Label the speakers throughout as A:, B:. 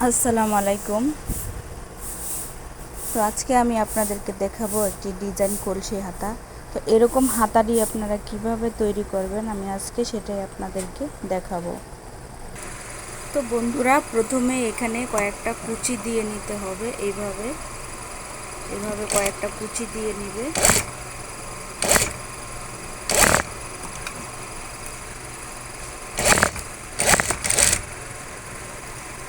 A: আসসালামু আলাইকুম। তো আজকে আমি আপনাদেরকে দেখাবো একটি ডিজাইন কলসি হাতা। তো এরকম হাতা দিয়ে আপনারা কিভাবে তৈরি করবেন আমি আজকে সেটাই আপনাদেরকে দেখাবো। তো বন্ধুরা, প্রথমে এখানে কয়েকটা কুচি দিয়ে নিতে হবে। এইভাবে কয়েকটা কুচি দিয়ে নিবে।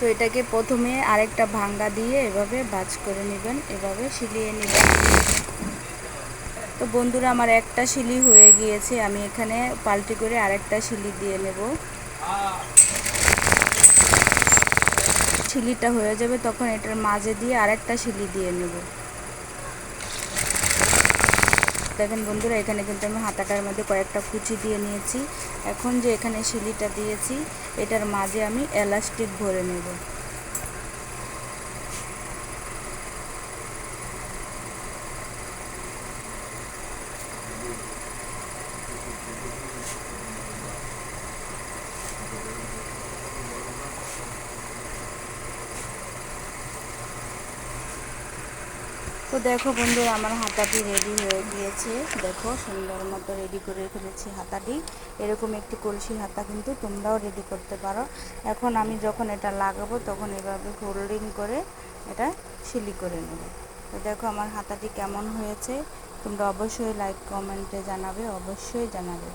A: তো এটাকে প্রথমে আরেকটা ভাঙ্গা দিয়ে এভাবে ভাঁজ করে নেবেন, এভাবে সিলিয়ে নেবেন। তো বন্ধুরা, আমার একটা সিলি হয়ে গিয়েছে, আমি এখানে পাল্টি করে আরেকটা সিলি দিয়ে নেব। সিলিটা হয়ে যাবে তখন এটার মাঝে দিয়ে আরেকটা সিলি দিয়ে নেব। দেখেন বন্ধুরা, এখানে কিন্তু আমি হাতাটার মধ্যে কয়েকটা কুচি দিয়ে নিয়েছি। এখন যে এখানে সিলিটা দিয়েছি এটার মাঝে আমি এলাস্টিক ভরে নেব। তো দেখো বন্ধুরা, আমার হাতাটি রেডি হয়ে গিয়েছে। দেখো সুন্দর মতো রেডি করে ফেলেছি হাতাটি। এরকম একটি কলসি হাতা কিন্তু তোমরাও রেডি করতে পারো। এখন আমি যখন এটা লাগাবো তখন এভাবে ফোল্ডিং করে এটা সিলি করে নেব। তো দেখো আমার হাতাটি কেমন হয়েছে, তোমরা অবশ্যই লাইক কমেন্টে জানাবে, অবশ্যই জানাবে।